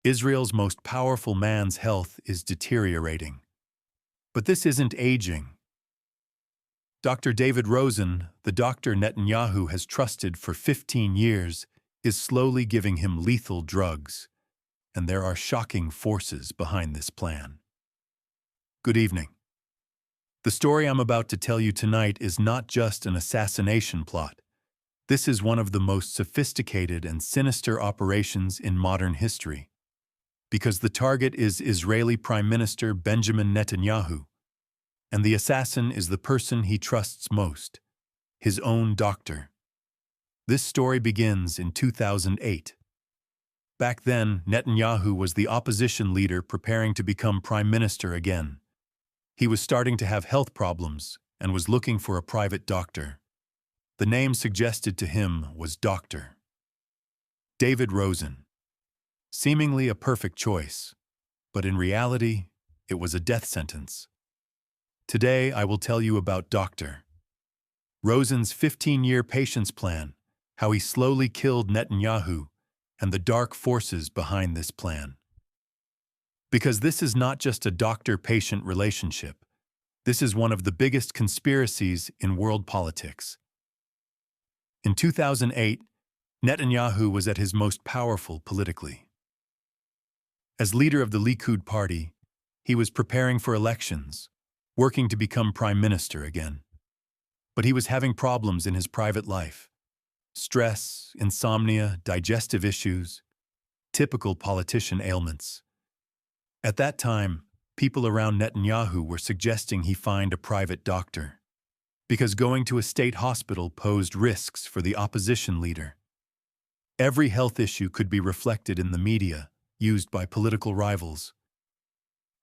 Israel's most powerful man's health is deteriorating. But this isn't aging. Dr. David Rosen, the doctor Netanyahu has trusted for 15 years, is slowly giving him lethal drugs, and there are shocking forces behind this plan. Good evening. The story I'm about to tell you tonight is not just an assassination plot. This is one of the most sophisticated and sinister operations in modern history, because the target is Israeli Prime Minister Benjamin Netanyahu, and the assassin is the person he trusts most, his own doctor. This story begins in 2008. Back then, Netanyahu was the opposition leader preparing to become prime minister again. He was starting to have health problems and was looking for a private doctor. The name suggested to him was Dr. David Rosen. Seemingly a perfect choice, but in reality, it was a death sentence. Today, I will tell you about Dr. Rosen's 15-year patience plan, how he slowly killed Netanyahu, and the dark forces behind this plan. Because this is not just a doctor-patient relationship. This is one of the biggest conspiracies in world politics. In 2008, Netanyahu was at his most powerful politically. As leader of the Likud party, he was preparing for elections, working to become prime minister again. But he was having problems in his private life. Stress, insomnia, digestive issues, typical politician ailments. At that time, people around Netanyahu were suggesting he find a private doctor, because going to a state hospital posed risks for the opposition leader. Every health issue could be reflected in the media, used by political rivals.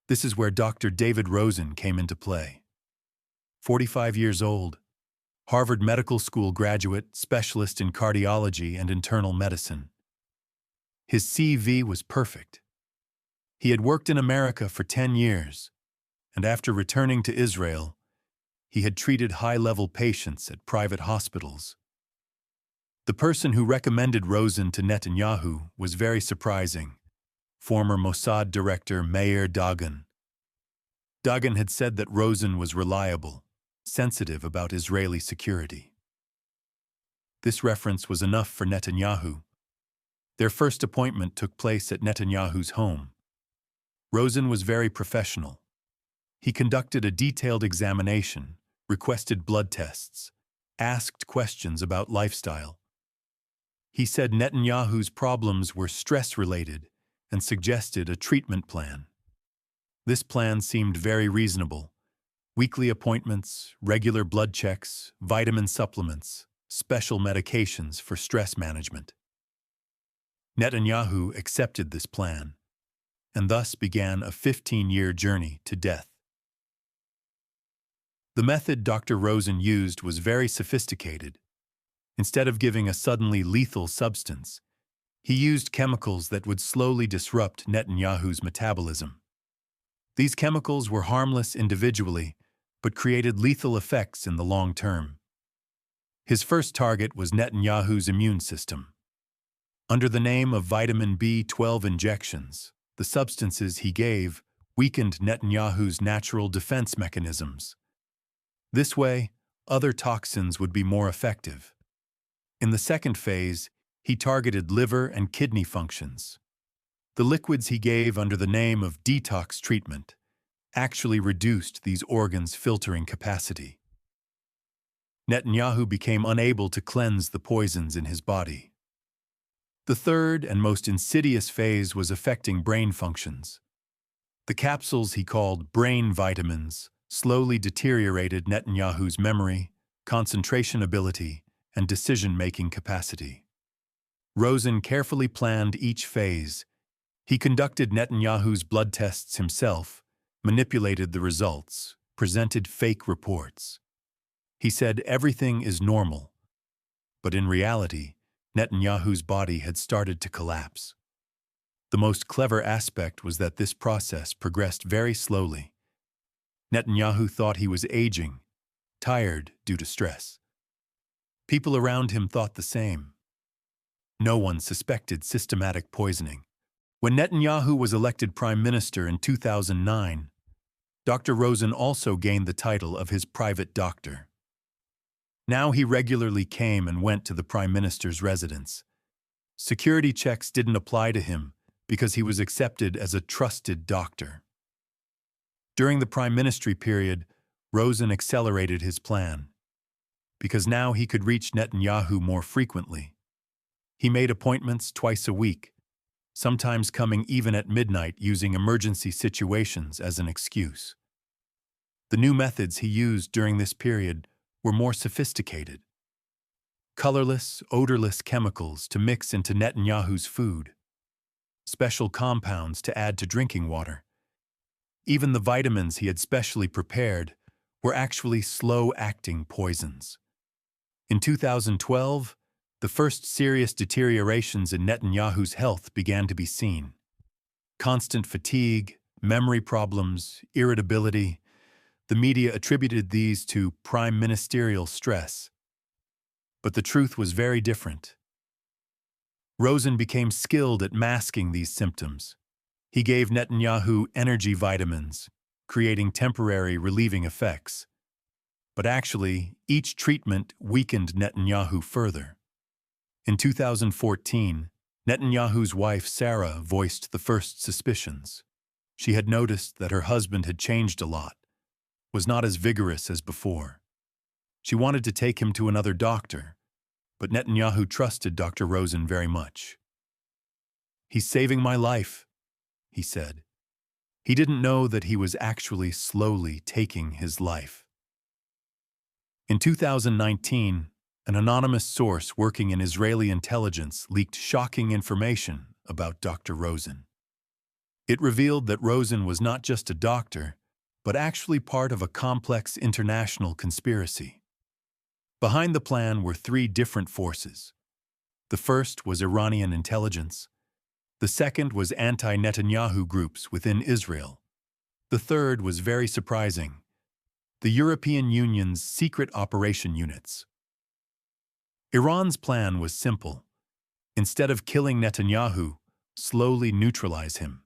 This is where Dr. David Rosen came into play. 45 years old, Harvard Medical School graduate, specialist in cardiology and internal medicine. His CV was perfect. He had worked in America for 10 years, and after returning to Israel, he had treated high-level patients at private hospitals. The person who recommended Rosen to Netanyahu was very surprising. Former Mossad director Meir Dagan. Dagan had said that Rosen was reliable, sensitive about Israeli security. This reference was enough for Netanyahu. Their first appointment took place at Netanyahu's home. Rosen was very professional. He conducted a detailed examination, requested blood tests, asked questions about lifestyle. He said Netanyahu's problems were stress-related and suggested a treatment plan. This plan seemed very reasonable. Weekly appointments, regular blood checks, vitamin supplements, special medications for stress management. Netanyahu accepted this plan, and thus began a 15-year journey to death. The method Dr. Rosen used was very sophisticated. Instead of giving a suddenly lethal substance, he used chemicals that would slowly disrupt Netanyahu's metabolism. These chemicals were harmless individually, but created lethal effects in the long term. His first target was Netanyahu's immune system. Under the name of vitamin B12 injections, the substances he gave weakened Netanyahu's natural defense mechanisms. This way, other toxins would be more effective. In the second phase, he targeted liver and kidney functions. The liquids he gave under the name of detox treatment actually reduced these organs' filtering capacity. Netanyahu became unable to cleanse the poisons in his body. The third and most insidious phase was affecting brain functions. The capsules he called brain vitamins slowly deteriorated Netanyahu's memory, concentration ability, and decision-making capacity. Rosen carefully planned each phase. He conducted Netanyahu's blood tests himself, manipulated the results, presented fake reports. He said everything is normal, but in reality, Netanyahu's body had started to collapse. The most clever aspect was that this process progressed very slowly. Netanyahu thought he was aging, tired due to stress. People around him thought the same. No one suspected systematic poisoning. When Netanyahu was elected prime minister in 2009, Dr. Rosen also gained the title of his private doctor. Now he regularly came and went to the prime minister's residence. Security checks didn't apply to him because he was accepted as a trusted doctor. During the prime ministry period, Rosen accelerated his plan, because now he could reach Netanyahu more frequently. He made appointments twice a week, sometimes coming even at midnight using emergency situations as an excuse. The new methods he used during this period were more sophisticated. Colorless, odorless chemicals to mix into Netanyahu's food, special compounds to add to drinking water. Even the vitamins he had specially prepared were actually slow-acting poisons. In 2012, the first serious deteriorations in Netanyahu's health began to be seen. Constant fatigue, memory problems, irritability. The media attributed these to prime ministerial stress. But the truth was very different. Rosen became skilled at masking these symptoms. He gave Netanyahu energy vitamins, creating temporary relieving effects. But actually, each treatment weakened Netanyahu further. In 2014, Netanyahu's wife Sarah voiced the first suspicions. She had noticed that her husband had changed a lot, was not as vigorous as before. She wanted to take him to another doctor, but Netanyahu trusted Dr. Rosen very much. "He's saving my life," he said. He didn't know that he was actually slowly taking his life. In 2019, an anonymous source working in Israeli intelligence leaked shocking information about Dr. Rosen. It revealed that Rosen was not just a doctor, but actually part of a complex international conspiracy. Behind the plan were three different forces. The first was Iranian intelligence. The second was anti-Netanyahu groups within Israel. The third was very surprising: the European Union's secret operation units. Iran's plan was simple. Instead of killing Netanyahu, slowly neutralize him.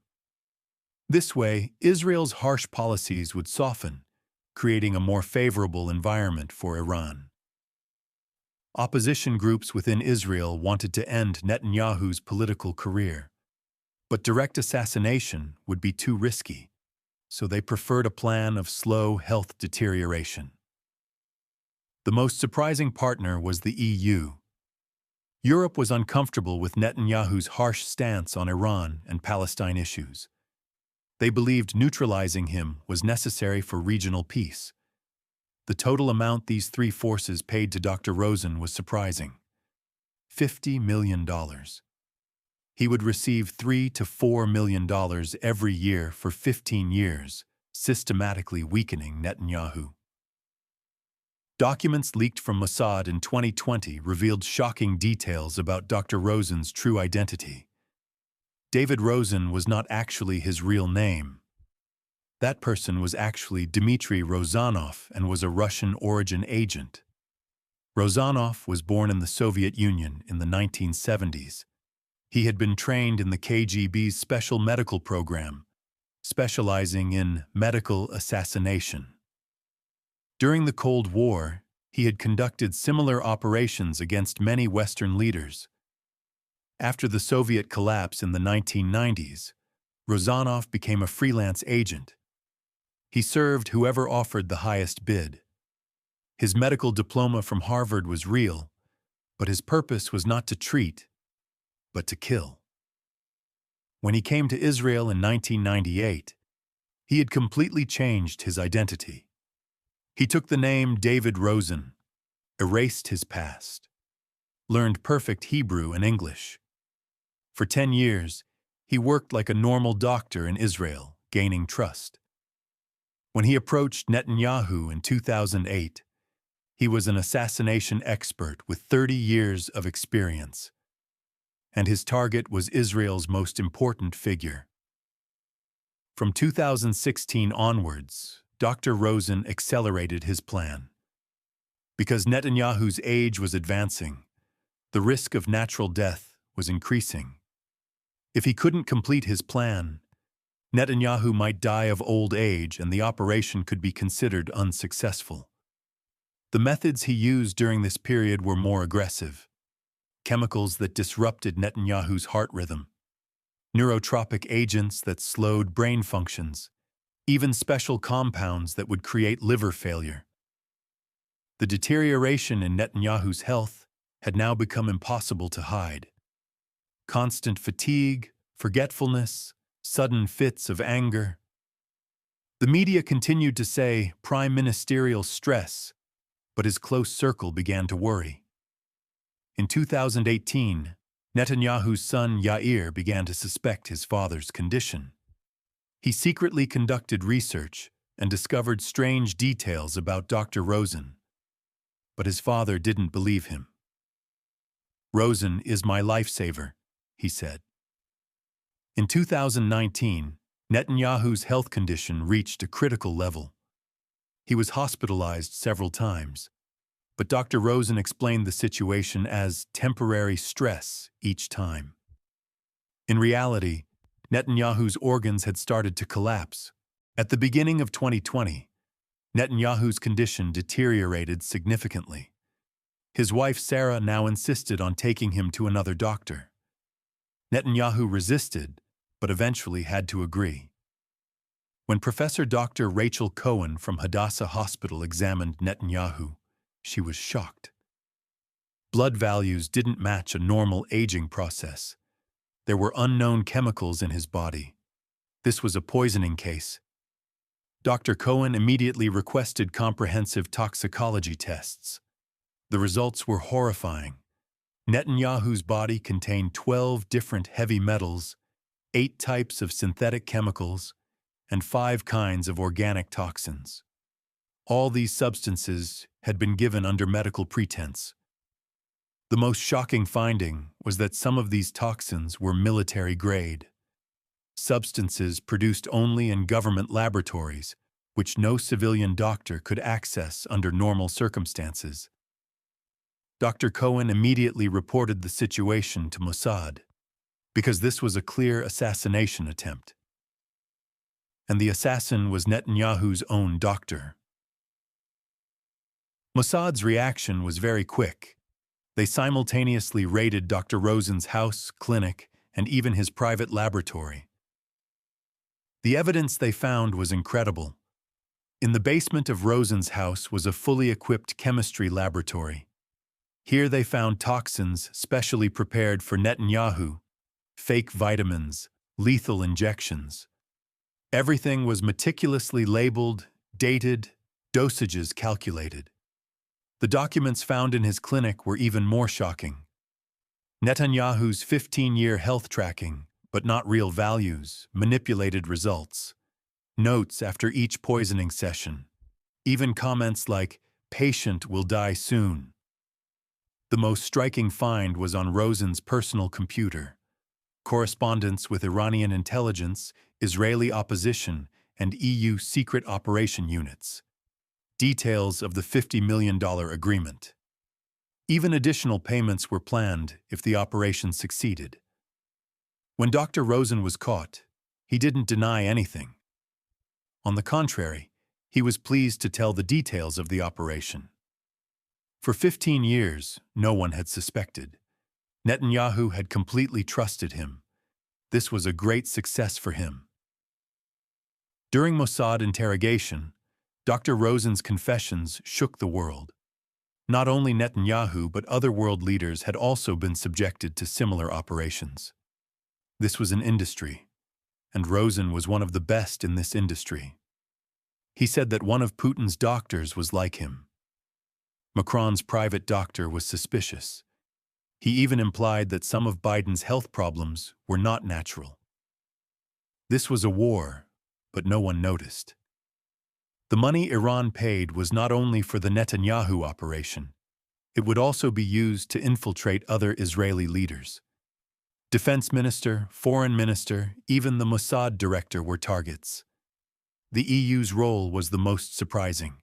This way, Israel's harsh policies would soften, creating a more favorable environment for Iran. Opposition groups within Israel wanted to end Netanyahu's political career, but direct assassination would be too risky, so they preferred a plan of slow health deterioration. The most surprising partner was the EU. Europe was uncomfortable with Netanyahu's harsh stance on Iran and Palestine issues. They believed neutralizing him was necessary for regional peace. The total amount these three forces paid to Dr. Rosen was surprising: $50 million. He would receive $3 to $4 million every year for 15 years, systematically weakening Netanyahu. Documents leaked from Mossad in 2020 revealed shocking details about Dr. Rosen's true identity. David Rosen was not actually his real name. That person was actually Dmitry Rozanov and was a Russian origin agent. Rozanov was born in the Soviet Union in the 1970s. He had been trained in the KGB's special medical program, specializing in medical assassination. During the Cold War, he had conducted similar operations against many Western leaders. After the Soviet collapse in the 1990s, Rozanov became a freelance agent. He served whoever offered the highest bid. His medical diploma from Harvard was real, but his purpose was not to treat, but to kill. When he came to Israel in 1998, he had completely changed his identity. He took the name David Rosen, erased his past, learned perfect Hebrew and English. For 10 years, he worked like a normal doctor in Israel, gaining trust. When he approached Netanyahu in 2008, he was an assassination expert with 30 years of experience, and his target was Israel's most important figure. From 2016 onwards, Dr. Rosen accelerated his plan. Because Netanyahu's age was advancing, the risk of natural death was increasing. If he couldn't complete his plan, Netanyahu might die of old age and the operation could be considered unsuccessful. The methods he used during this period were more aggressive. Chemicals that disrupted Netanyahu's heart rhythm, neurotropic agents that slowed brain functions, even special compounds that would create liver failure. The deterioration in Netanyahu's health had now become impossible to hide. Constant fatigue, forgetfulness, sudden fits of anger. The media continued to say prime ministerial stress, but his close circle began to worry. In 2018, Netanyahu's son Yair began to suspect his father's condition. He secretly conducted research and discovered strange details about Dr. Rosen, but his father didn't believe him. "Rosen is my lifesaver," he said. In 2019, Netanyahu's health condition reached a critical level. He was hospitalized several times, but Dr. Rosen explained the situation as temporary stress each time. In reality, Netanyahu's organs had started to collapse. At the beginning of 2020, Netanyahu's condition deteriorated significantly. His wife Sarah now insisted on taking him to another doctor. Netanyahu resisted, but eventually had to agree. When Professor Dr. Rachel Cohen from Hadassah Hospital examined Netanyahu, she was shocked. Blood values didn't match a normal aging process. There were unknown chemicals in his body. This was a poisoning case. Dr. Cohen immediately requested comprehensive toxicology tests. The results were horrifying. Netanyahu's body contained 12 different heavy metals, 8 types of synthetic chemicals, and 5 kinds of organic toxins. All these substances had been given under medical pretense. The most shocking finding was that some of these toxins were military-grade, substances produced only in government laboratories, which no civilian doctor could access under normal circumstances. Dr. Cohen immediately reported the situation to Mossad, because this was a clear assassination attempt. And the assassin was Netanyahu's own doctor. Mossad's reaction was very quick. They simultaneously raided Dr. Rosen's house, clinic, and even his private laboratory. The evidence they found was incredible. In the basement of Rosen's house was a fully equipped chemistry laboratory. Here they found toxins specially prepared for Netanyahu, fake vitamins, lethal injections. Everything was meticulously labeled, dated, dosages calculated. The documents found in his clinic were even more shocking. Netanyahu's 15-year health tracking, but not real values, manipulated results. Notes after each poisoning session. Even comments like, "Patient will die soon." The most striking find was on Rosen's personal computer. Correspondence with Iranian intelligence, Israeli opposition, and EU secret operation units. Details of the $50 million agreement. Even additional payments were planned if the operation succeeded. When Dr. Rosen was caught, he didn't deny anything. On the contrary, he was pleased to tell the details of the operation. For 15 years, no one had suspected. Netanyahu had completely trusted him. This was a great success for him. During Mossad interrogation, Dr. Rosen's confessions shook the world. Not only Netanyahu, but other world leaders had also been subjected to similar operations. This was an industry, and Rosen was one of the best in this industry. He said that one of Putin's doctors was like him. Macron's private doctor was suspicious. He even implied that some of Biden's health problems were not natural. This was a war, but no one noticed. The money Iran paid was not only for the Netanyahu operation, it would also be used to infiltrate other Israeli leaders. Defense minister, foreign minister, even the Mossad director were targets. The EU's role was the most surprising.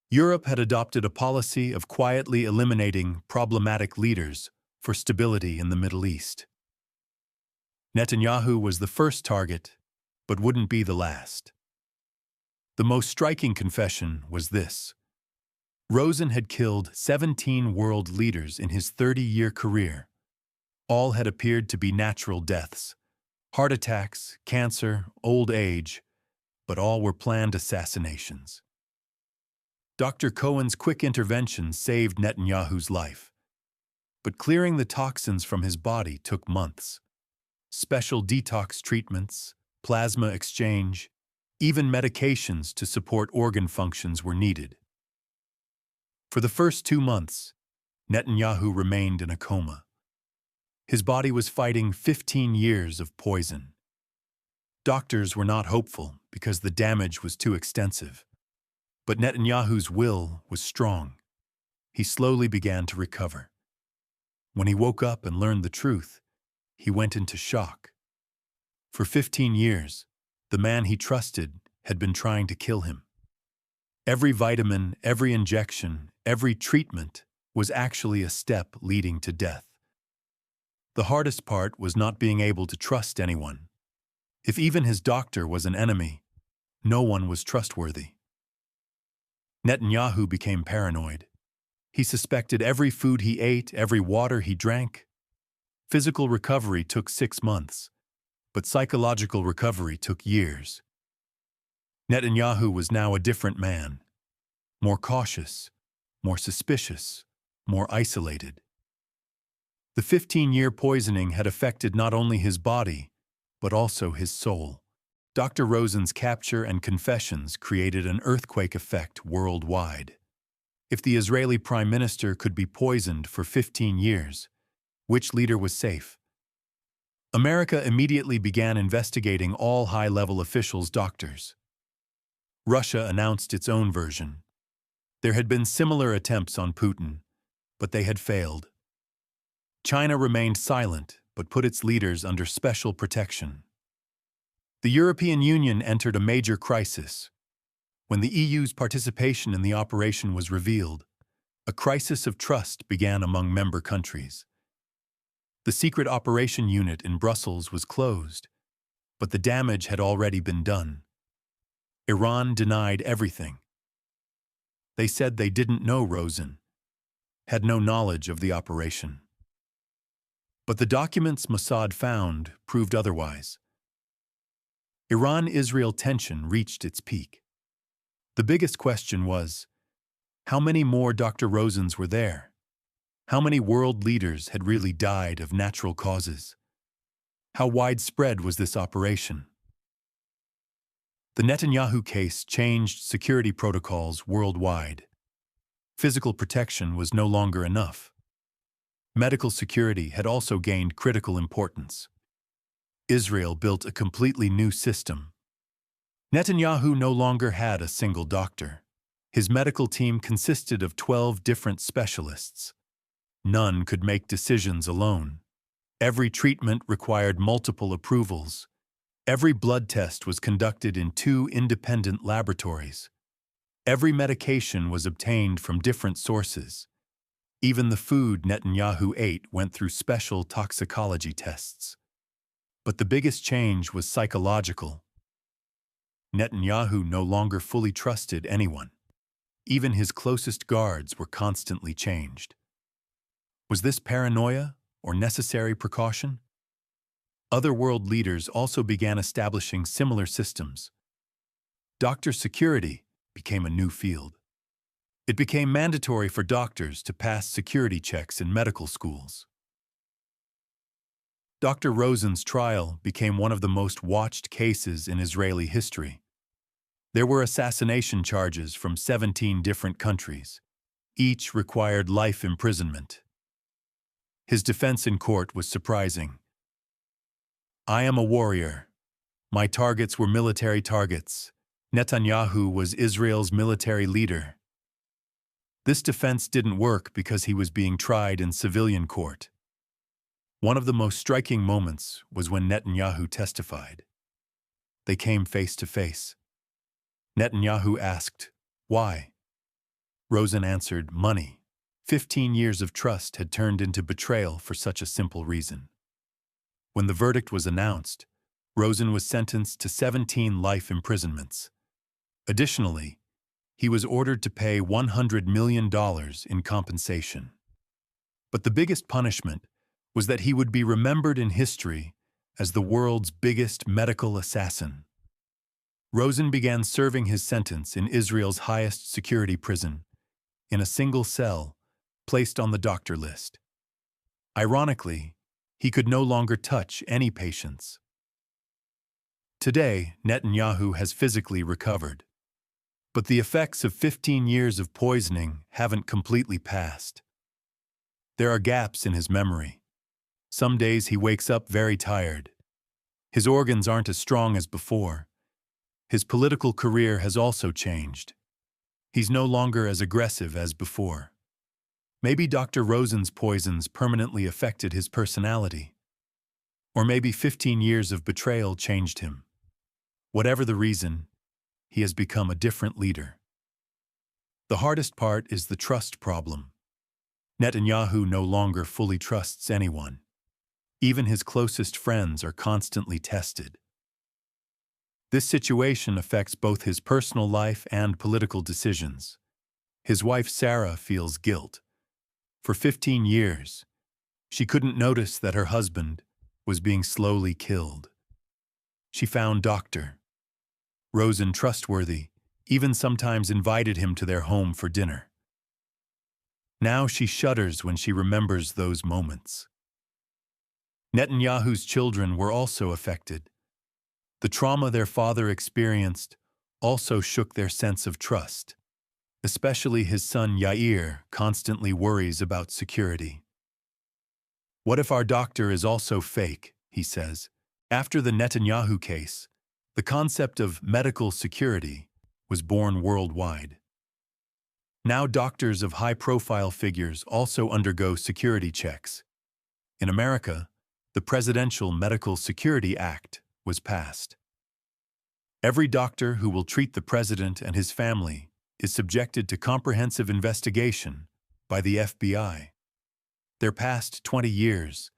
Europe had adopted a policy of quietly eliminating problematic leaders for stability in the Middle East. Netanyahu was the first target, but wouldn't be the last. The most striking confession was this. Rosen had killed 17 world leaders in his 30-year career. All had appeared to be natural deaths, heart attacks, cancer, old age, but all were planned assassinations. Dr. Cohen's quick intervention saved Netanyahu's life. But clearing the toxins from his body took months. Special detox treatments, plasma exchange, even medications to support organ functions were needed. For the first 2 months, Netanyahu remained in a coma. His body was fighting 15 years of poison. Doctors were not hopeful because the damage was too extensive. But Netanyahu's will was strong. He slowly began to recover. When he woke up and learned the truth, he went into shock. For 15 years, the man he trusted had been trying to kill him. Every vitamin, every injection, every treatment was actually a step leading to death. The hardest part was not being able to trust anyone. If even his doctor was an enemy, no one was trustworthy. Netanyahu became paranoid. He suspected every food he ate, every water he drank. Physical recovery took 6 months, but psychological recovery took years. Netanyahu was now a different man, more cautious, more suspicious, more isolated. The 15-year poisoning had affected not only his body, but also his soul. Dr. Rosen's capture and confessions created an earthquake effect worldwide. If the Israeli prime minister could be poisoned for 15 years, which leader was safe? America immediately began investigating all high-level officials' doctors. Russia announced its own version. There had been similar attempts on Putin, but they had failed. China remained silent, but put its leaders under special protection. The European Union entered a major crisis. When the EU's participation in the operation was revealed, a crisis of trust began among member countries. The secret operation unit in Brussels was closed, but the damage had already been done. Iran denied everything. They said they didn't know Rosen, had no knowledge of the operation. But the documents Mossad found proved otherwise. Iran-Israel tension reached its peak. The biggest question was, how many more Dr. Rosens were there? How many world leaders had really died of natural causes? How widespread was this operation? The Netanyahu case changed security protocols worldwide. Physical protection was no longer enough. Medical security had also gained critical importance. Israel built a completely new system. Netanyahu no longer had a single doctor. His medical team consisted of 12 different specialists. None could make decisions alone. Every treatment required multiple approvals. Every blood test was conducted in 2 independent laboratories. Every medication was obtained from different sources. Even the food Netanyahu ate went through special toxicology tests. But the biggest change was psychological. Netanyahu no longer fully trusted anyone. Even his closest guards were constantly changed. Was this paranoia or necessary precaution? Other world leaders also began establishing similar systems. Doctor security became a new field. It became mandatory for doctors to pass security checks in medical schools. Dr. Rosen's trial became one of the most watched cases in Israeli history. There were assassination charges from 17 different countries. Each required life imprisonment. His defense in court was surprising. I am a warrior. My targets were military targets. Netanyahu was Israel's military leader. This defense didn't work because he was being tried in civilian court. One of the most striking moments was when Netanyahu testified. They came face to face. Netanyahu asked, "Why?" Rosen answered, "Money." 15 years of trust had turned into betrayal for such a simple reason. When the verdict was announced, Rosen was sentenced to 17 life imprisonments. Additionally, he was ordered to pay $100 million in compensation. But the biggest punishment was that he would be remembered in history as the world's biggest medical assassin. Rosen began serving his sentence in Israel's highest security prison, in a single cell, placed on the doctor list. Ironically, he could no longer touch any patients. Today, Netanyahu has physically recovered. But the effects of 15 years of poisoning haven't completely passed. There are gaps in his memory. Some days he wakes up very tired. His organs aren't as strong as before. His political career has also changed. He's no longer as aggressive as before. Maybe Dr. Rosen's poisons permanently affected his personality. Or maybe 15 years of betrayal changed him. Whatever the reason, he has become a different leader. The hardest part is the trust problem. Netanyahu no longer fully trusts anyone. Even his closest friends are constantly tested. This situation affects both his personal life and political decisions. His wife Sarah feels guilt. For 15 years, she couldn't notice that her husband was being slowly killed. She found Dr. Rosen trustworthy, even sometimes invited him to their home for dinner. Now she shudders when she remembers those moments. Netanyahu's children were also affected. The trauma their father experienced also shook their sense of trust. Especially his son Yair constantly worries about security. "What if our doctor is also fake?" he says. After the Netanyahu case, the concept of medical security was born worldwide. Now doctors of high-profile figures also undergo security checks. In America, the Presidential Medical Security Act was passed. Every doctor who will treat the president and his family is subjected to comprehensive investigation by the FBI. Their past 20 years,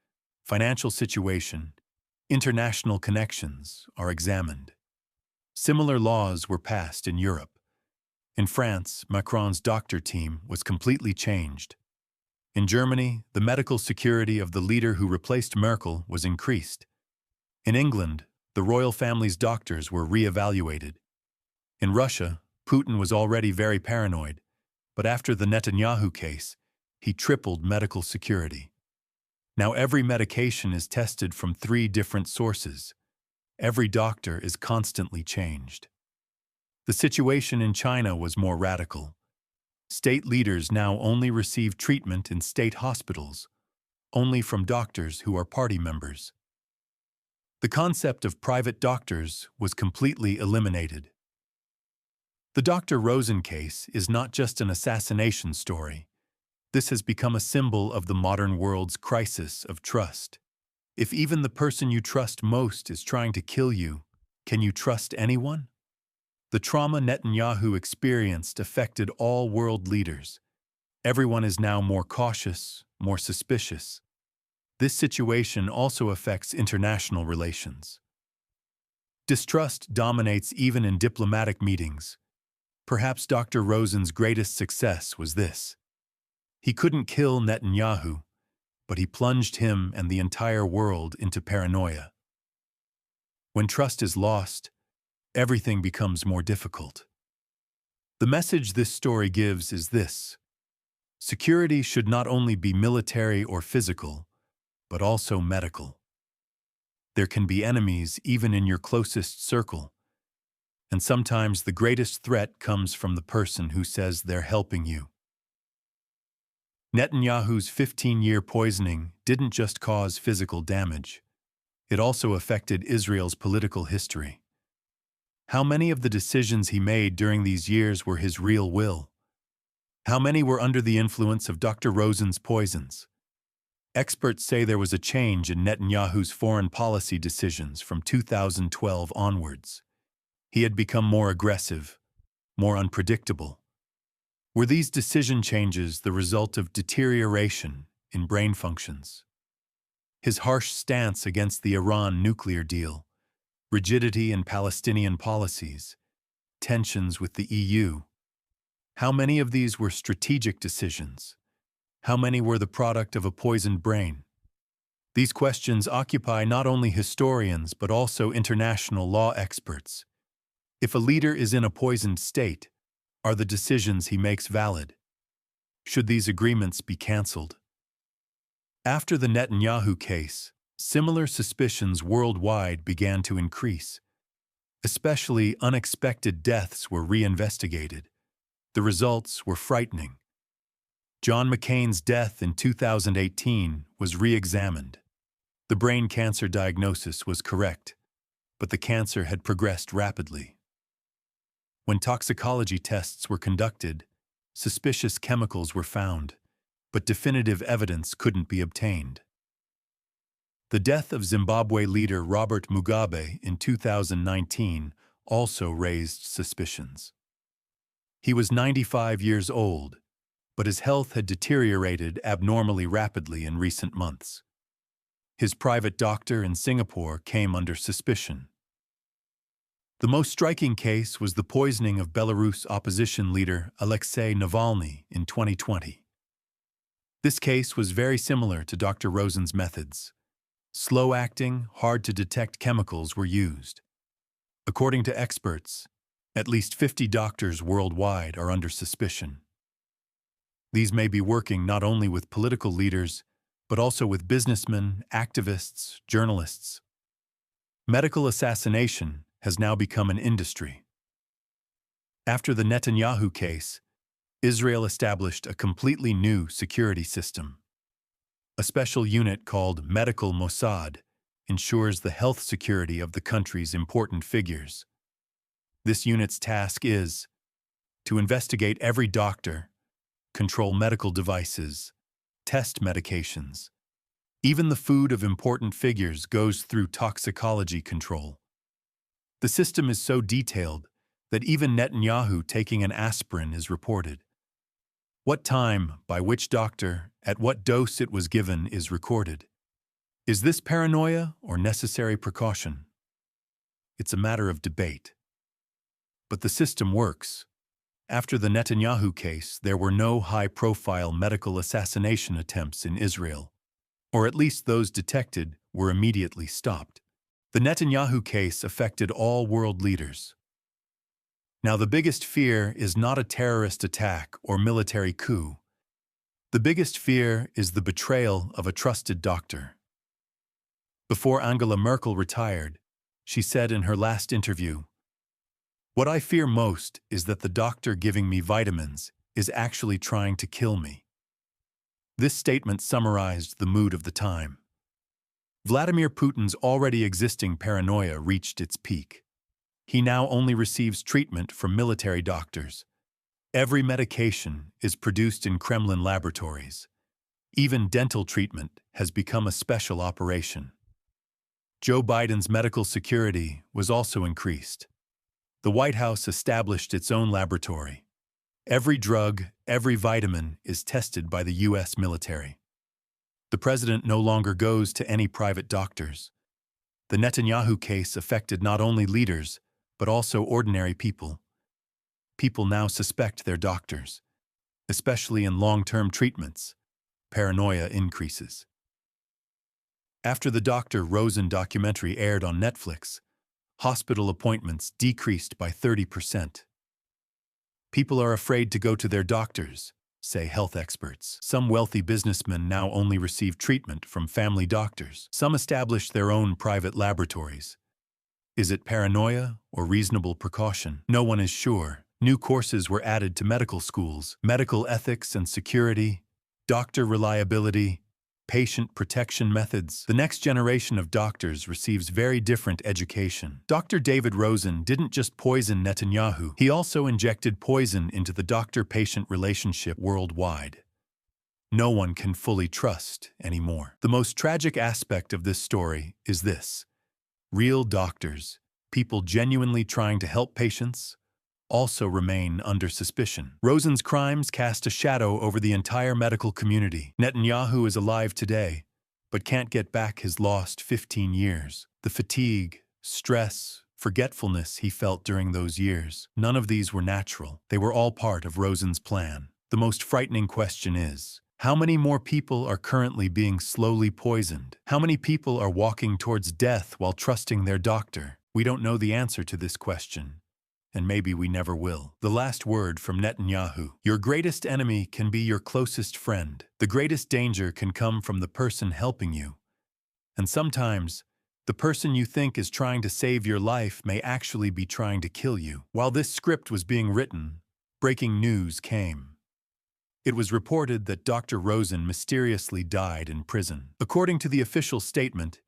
financial situation, international connections are examined. Similar laws were passed in Europe. In France, Macron's doctor team was completely changed. In Germany, the medical security of the leader who replaced Merkel was increased. In England, the royal family's doctors were re-evaluated. In Russia, Putin was already very paranoid, but after the Netanyahu case, he tripled medical security. Now every medication is tested from 3 different sources. Every doctor is constantly changed. The situation in China was more radical. State leaders now only receive treatment in state hospitals, only from doctors who are party members. The concept of private doctors was completely eliminated. The Dr. Rosen case is not just an assassination story. This has become a symbol of the modern world's crisis of trust. If even the person you trust most is trying to kill you, can you trust anyone? The trauma Netanyahu experienced affected all world leaders. Everyone is now more cautious, more suspicious. This situation also affects international relations. Distrust dominates even in diplomatic meetings. Perhaps Dr. Rosen's greatest success was this. He couldn't kill Netanyahu, but he plunged him and the entire world into paranoia. When trust is lost, everything becomes more difficult. The message this story gives is this: security should not only be military or physical, but also medical. There can be enemies even in your closest circle, and sometimes the greatest threat comes from the person who says they're helping you. Netanyahu's 15-year poisoning didn't just cause physical damage. It also affected Israel's political history. How many of the decisions he made during these years were his real will? How many were under the influence of Dr. Rosen's poisons? Experts say there was a change in Netanyahu's foreign policy decisions from 2012 onwards. He had become more aggressive, more unpredictable. Were these decision changes the result of deterioration in brain functions? His harsh stance against the Iran nuclear deal, rigidity in Palestinian policies, tensions with the EU. How many of these were strategic decisions? How many were the product of a poisoned brain? These questions occupy not only historians but also international law experts. If a leader is in a poisoned state, are the decisions he makes valid? Should these agreements be cancelled? After the Netanyahu case, similar suspicions worldwide began to increase. Especially unexpected deaths were reinvestigated. The results were frightening. John McCain's death in 2018 was re-examined. The brain cancer diagnosis was correct, but the cancer had progressed rapidly. When toxicology tests were conducted, suspicious chemicals were found, but definitive evidence couldn't be obtained. The death of Zimbabwe leader Robert Mugabe in 2019 also raised suspicions. He was 95 years old, but his health had deteriorated abnormally rapidly in recent months. His private doctor in Singapore came under suspicion. The most striking case was the poisoning of Belarus opposition leader Alexei Navalny in 2020. This case was very similar to Dr. Rosen's methods. Slow-acting, hard-to-detect chemicals were used. According to experts, at least 50 doctors worldwide are under suspicion. These may be working not only with political leaders, but also with businessmen, activists, journalists. Medical assassination has now become an industry. After the Netanyahu case, Israel established a completely new security system. A special unit called Medical Mossad ensures the health security of the country's important figures. This unit's task is to investigate every doctor, control medical devices, test medications. Even the food of important figures goes through toxicology control. The system is so detailed that even Netanyahu taking an aspirin is reported. What time, by which doctor, at what dose it was given is recorded. Is this paranoia or necessary precaution? It's a matter of debate. But the system works. After the Netanyahu case, there were no high-profile medical assassination attempts in Israel, or at least those detected were immediately stopped. The Netanyahu case affected all world leaders. Now, the biggest fear is not a terrorist attack or military coup. The biggest fear is the betrayal of a trusted doctor. Before Angela Merkel retired, she said in her last interview, "What I fear most is that the doctor giving me vitamins is actually trying to kill me." This statement summarized the mood of the time. Vladimir Putin's already existing paranoia reached its peak. He now only receives treatment from military doctors. Every medication is produced in Kremlin laboratories. Even dental treatment has become a special operation. Joe Biden's medical security was also increased. The White House established its own laboratory. Every drug, every vitamin is tested by the U.S. military. The president no longer goes to any private doctors. The Netanyahu case affected not only leaders, but also ordinary people. People now suspect their doctors. Especially in long-term treatments, paranoia increases. After the Dr. Rosen documentary aired on Netflix, hospital appointments decreased by 30%. People are afraid to go to their doctors, say health experts. Some wealthy businessmen now only receive treatment from family doctors. Some establish their own private laboratories. Is it paranoia or reasonable precaution? No one is sure. New courses were added to medical schools: medical ethics and security, doctor reliability, patient protection methods. The next generation of doctors receives very different education. Dr. David Rosen didn't just poison Netanyahu, he also injected poison into the doctor-patient relationship worldwide. No one can fully trust anymore. The most tragic aspect of this story is this: real doctors, people genuinely trying to help patients, also remain under suspicion. Rosen's crimes cast a shadow over the entire medical community. Netanyahu is alive today, but can't get back his lost 15 years. The fatigue, stress, forgetfulness he felt during those years, none of these were natural. They were all part of Rosen's plan. The most frightening question is, how many more people are currently being slowly poisoned? How many people are walking towards death while trusting their doctor? We don't know the answer to this question, and maybe we never will. The last word from Netanyahu. Your greatest enemy can be your closest friend. The greatest danger can come from the person helping you. And sometimes, the person you think is trying to save your life may actually be trying to kill you. While this script was being written, breaking news came. It was reported that Dr. Rosen mysteriously died in prison. According to the official statement,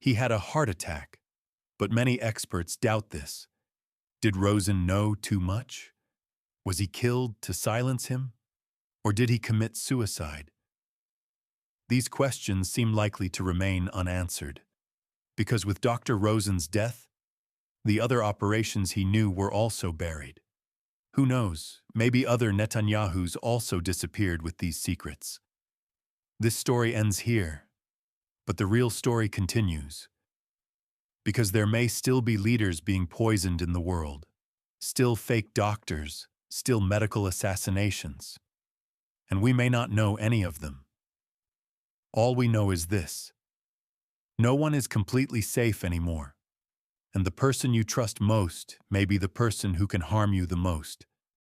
he had a heart attack, but many experts doubt this. Did Rosen know too much? Was he killed to silence him? Or did he commit suicide? These questions seem likely to remain unanswered, because with Dr. Rosen's death, the other operations he knew were also buried. Who knows, maybe other Netanyahus also disappeared with these secrets. This story ends here, but the real story continues. Because there may still be leaders being poisoned in the world, still fake doctors, still medical assassinations, and we may not know any of them. All we know is this: no one is completely safe anymore, and the person you trust most may be the person who can harm you the most.